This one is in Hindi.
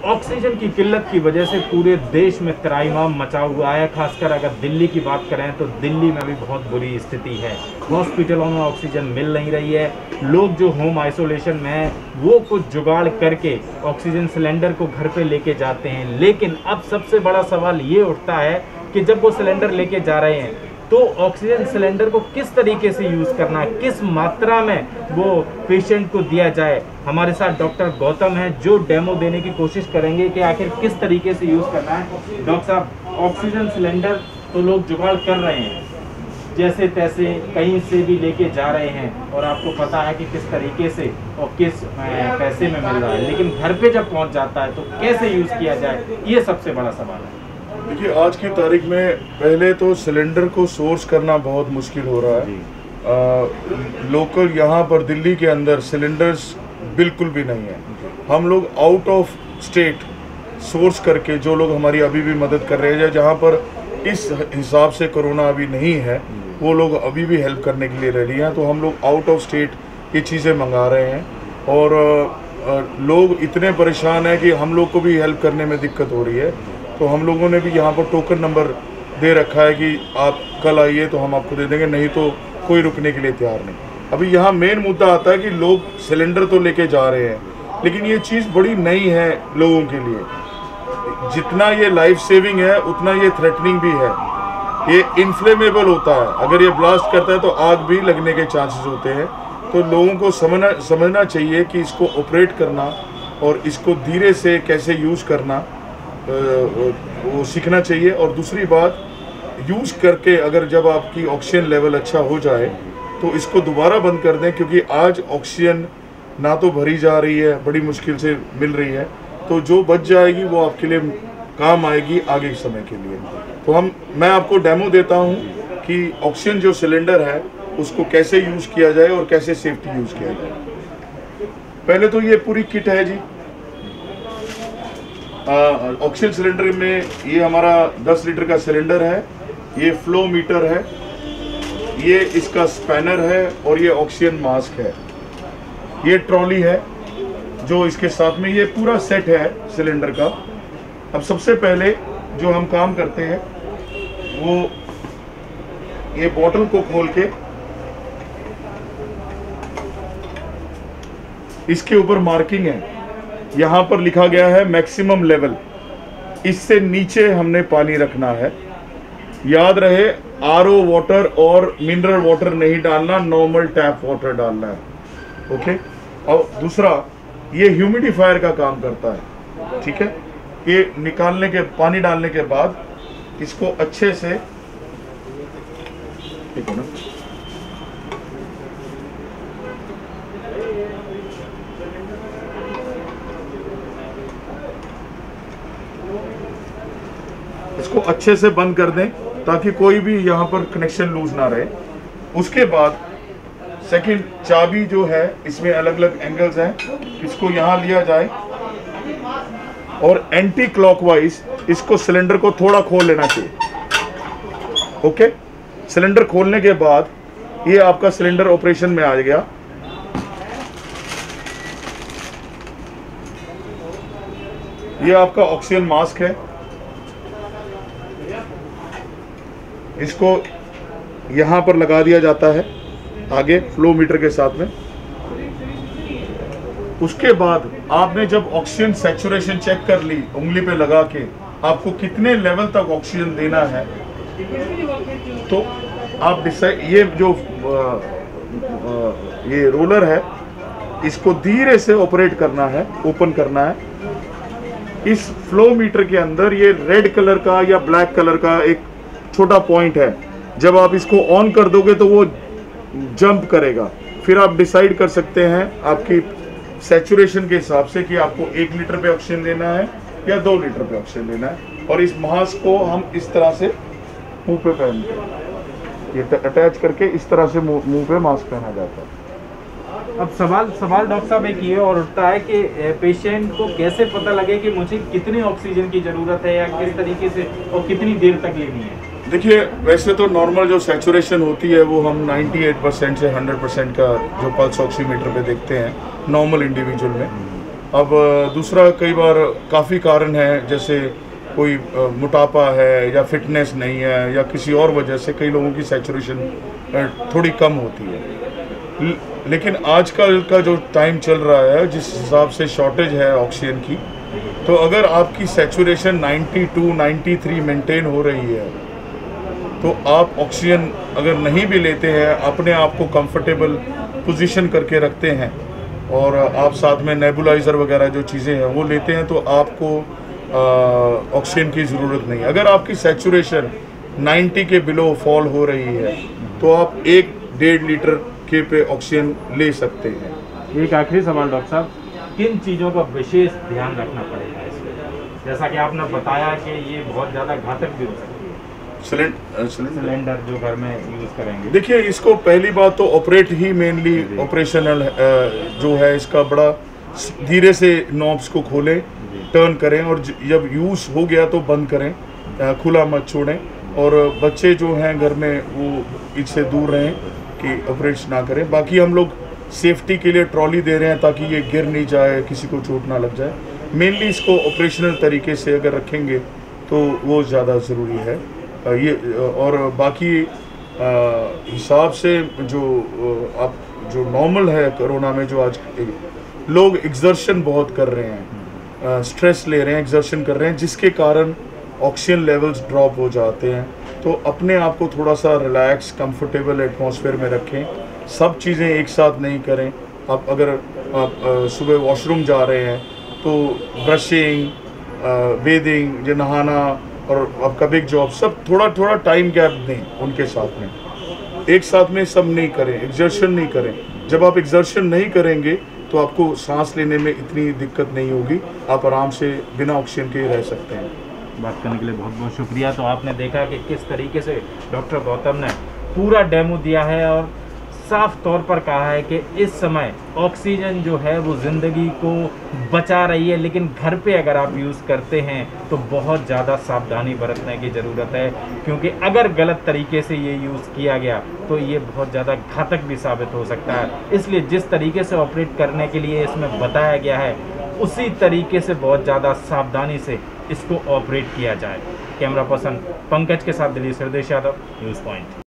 ऑक्सीजन की किल्लत की वजह से पूरे देश में त्राहिमाम मचा हुआ है। खासकर अगर दिल्ली की बात करें तो दिल्ली में भी बहुत बुरी स्थिति है। हॉस्पिटलों में ऑक्सीजन मिल नहीं रही है। लोग जो होम आइसोलेशन में हैं वो कुछ जुगाड़ करके ऑक्सीजन सिलेंडर को घर पे लेके जाते हैं। लेकिन अब सबसे बड़ा सवाल ये उठता है कि जब वो सिलेंडर लेके जा रहे हैं तो ऑक्सीजन सिलेंडर को किस तरीके से यूज़ करना है, किस मात्रा में वो पेशेंट को दिया जाए। हमारे साथ डॉक्टर गौतम हैं जो डेमो देने की कोशिश करेंगे कि आखिर किस तरीके से यूज़ करना है। डॉक्टर साहब, ऑक्सीजन सिलेंडर तो लोग जुगाड़ कर रहे हैं, जैसे तैसे कहीं से भी लेके जा रहे हैं और आपको पता है कि किस तरीके से और किस पैसे में मिल रहा है, लेकिन घर पे जब पहुंच जाता है तो कैसे यूज़ किया जाए, ये सबसे बड़ा सवाल है। देखिए, आज की तारीख में पहले तो सिलेंडर को सोर्स करना बहुत मुश्किल हो रहा है। लोकल यहाँ पर दिल्ली के अंदर सिलेंडर्स बिल्कुल भी नहीं है। हम लोग आउट ऑफ स्टेट सोर्स करके, जो लोग हमारी अभी भी मदद कर रहे हैं, जहाँ पर इस हिसाब से कोरोना अभी नहीं है, वो लोग अभी भी हेल्प करने के लिए रेडी हैं। तो हम लोग आउट ऑफ स्टेट ये चीज़ें मंगा रहे हैं और लोग इतने परेशान हैं कि हम लोग को भी हेल्प करने में दिक्कत हो रही है। तो हम लोगों ने भी यहाँ पर टोकन नंबर दे रखा है कि आप कल आइए तो हम आपको दे देंगे, नहीं तो कोई रुकने के लिए तैयार नहीं। अभी यहाँ मेन मुद्दा आता है कि लोग सिलेंडर तो लेके जा रहे हैं, लेकिन ये चीज़ बड़ी नई है लोगों के लिए। जितना ये लाइफ सेविंग है उतना ये थ्रेटनिंग भी है। ये इन्फ्लेमेबल होता है, अगर ये ब्लास्ट करता है तो आग भी लगने के चांसेस होते हैं। तो लोगों को समझना चाहिए कि इसको ऑपरेट करना और इसको धीरे से कैसे यूज़ करना वो सीखना चाहिए। और दूसरी बात, यूज़ करके अगर जब आपकी ऑक्सीजन लेवल अच्छा हो जाए तो इसको दोबारा बंद कर दें, क्योंकि आज ऑक्सीजन ना तो भरी जा रही है, बड़ी मुश्किल से मिल रही है, तो जो बच जाएगी वो आपके लिए काम आएगी आगे के समय के लिए। तो मैं आपको डेमो देता हूँ कि ऑक्सीजन जो सिलेंडर है उसको कैसे यूज़ किया जाए और कैसे सेफ्टी यूज़ किया जाए। पहले तो ये पूरी किट है जी। ऑक्सीजन सिलेंडर में ये हमारा 10 लीटर का सिलेंडर है, ये फ्लो मीटर है, ये इसका स्पैनर है और ये ऑक्सीजन मास्क है। ये ट्रॉली है जो इसके साथ में, ये पूरा सेट है सिलेंडर का। अब सबसे पहले जो हम काम करते हैं वो ये बोतल को खोल के इसके ऊपर मार्किंग है, यहाँ पर लिखा गया है मैक्सिमम लेवल। इससे नीचे हमने पानी रखना है। याद रहे, आरओ वाटर और मिनरल वाटर नहीं डालना, नॉर्मल टैप वाटर डालना है। ओके। और दूसरा, ये ह्यूमिडिफायर का काम करता है, ठीक है। ये निकालने के, पानी डालने के बाद इसको अच्छे से, ठीक है ना, इसको अच्छे से बंद कर दें ताकि कोई भी यहाँ पर कनेक्शन लूज ना रहे। उसके बाद सेकंड चाबी जो है, इसमें अलग अलग एंगल्स हैं, इसको यहाँ लिया जाए और एंटी क्लॉकवाइज इसको सिलेंडर को थोड़ा खोल लेना चाहिए। ओके। सिलेंडर खोलने के बाद ये आपका सिलेंडर ऑपरेशन में आ गया। ये आपका ऑक्सीजन मास्क है, इसको यहाँ पर लगा दिया जाता है आगे फ्लो मीटर के साथ में। उसके बाद आपने जब ऑक्सीजन सैचुरेशन चेक कर ली, उंगली पे लगा के आपको कितने लेवल तक ऑक्सीजन देना है, तो आप डिसाइड, ये जो ये रोलर है इसको धीरे से ऑपरेट करना है, ओपन करना है। इस फ्लो मीटर के अंदर ये रेड कलर का या ब्लैक कलर का एक छोटा पॉइंट है, जब आप इसको ऑन कर दोगे तो वो जंप करेगा। फिर आप डिसाइड कर सकते हैं आपकी सैचुरेशन के हिसाब से कि आपको 1 लीटर पे ऑक्सीजन लेना है या 2 लीटर पे ऑक्सीजन लेना है। और इस मास्क को हम इस तरह से मुंह पे पहनते हैं, ये अटैच करके इस तरह से मुंह पे मास्क पहना जाता है। अब सवाल डॉक्टर साहब एक ये और उठता है कि पेशेंट को कैसे पता लगे कि मुझे कितनी ऑक्सीजन की ज़रूरत है या किस तरीके से और कितनी देर तक लेनी है। देखिए, वैसे तो नॉर्मल जो सैचुरेशन होती है वो हम 98% से 100% का जो पल्स ऑक्सीमीटर पे देखते हैं नॉर्मल इंडिविजुअल में। अब दूसरा कई बार काफ़ी कारण है, जैसे कोई मोटापा है या फिटनेस नहीं है या किसी और वजह से कई लोगों की सैचुरेशन थोड़ी कम होती है। लेकिन आजकल का जो टाइम चल रहा है, जिस हिसाब से शॉर्टेज है ऑक्सीजन की, तो अगर आपकी सैचुरेशन 92-93 मेंटेन हो रही है तो आप ऑक्सीजन अगर नहीं भी लेते हैं, अपने आप को कंफर्टेबल पोजीशन करके रखते हैं और आप साथ में नेबुलाइज़र वगैरह जो चीज़ें हैं वो लेते हैं, तो आपको ऑक्सीजन की ज़रूरत नहीं। अगर आपकी सैचुरेशन 90 के बिलो फॉल हो रही है तो आप 1-1.5 लीटर के पे ऑक्सीजन ले सकते हैं। एक आखिरी सवाल डॉक्टर साहब, किन चीज़ों का विशेष ध्यान रखना पड़ेगा इसमें? जैसा कि आपने बताया कि ये बहुत ज़्यादा घातक भी हो सकती है सिलेंडर जो घर में यूज़ करेंगे। देखिए, इसको पहली बात तो ऑपरेट ही मेनली ऑपरेशनल जो है, इसका बड़ा धीरे से नॉब्स को खोलें, टर्न करें और जब यूज़ हो गया तो बंद करें, खुला मत छोड़ें। और बच्चे जो हैं घर में वो इससे दूर रहें कि ऑपरेट ना करें। बाकी हम लोग सेफ्टी के लिए ट्रॉली दे रहे हैं ताकि ये गिर नहीं जाए, किसी को चोट ना लग जाए। मेनली इसको ऑपरेशनल तरीके से अगर रखेंगे तो वो ज़्यादा ज़रूरी है ये। और बाकी हिसाब से जो आप जो नॉर्मल है कोरोना में, जो आज लोग एक्सर्शन बहुत कर रहे हैं, स्ट्रेस ले रहे हैं, एक्सर्शन कर रहे हैं, जिसके कारण ऑक्सीजन लेवल्स ड्रॉप हो जाते हैं। तो अपने आप को थोड़ा सा रिलैक्स कंफर्टेबल एटमॉस्फेयर में रखें। सब चीज़ें एक साथ नहीं करें। आप अगर आप सुबह वॉशरूम जा रहे हैं तो ब्रशिंग, बेदिंग, जो नहाना और आपका बिग जॉब, सब थोड़ा थोड़ा टाइम गैप दें उनके साथ में। एक साथ में सब नहीं करें, एक्सर्शन नहीं करें। जब आप एक्सर्शन नहीं करेंगे तो आपको सांस लेने में इतनी दिक्कत नहीं होगी, आप आराम से बिना ऑक्सीजन के रह सकते हैं। बात करने के लिए बहुत बहुत शुक्रिया। तो आपने देखा कि किस तरीके से डॉक्टर गौतम ने पूरा डेमो दिया है और साफ तौर पर कहा है कि इस समय ऑक्सीजन जो है वो ज़िंदगी को बचा रही है, लेकिन घर पे अगर आप यूज़ करते हैं तो बहुत ज़्यादा सावधानी बरतने की ज़रूरत है, क्योंकि अगर गलत तरीके से ये यूज़ किया गया तो ये बहुत ज़्यादा घातक भी साबित हो सकता है। इसलिए जिस तरीके से ऑपरेट करने के लिए इसमें बताया गया है, उसी तरीके से बहुत ज़्यादा सावधानी से इसको ऑपरेट किया जाए। कैमरा पर्सन पंकज के साथ दिलीप सरदेश यादव, न्यूज़ पॉइंट।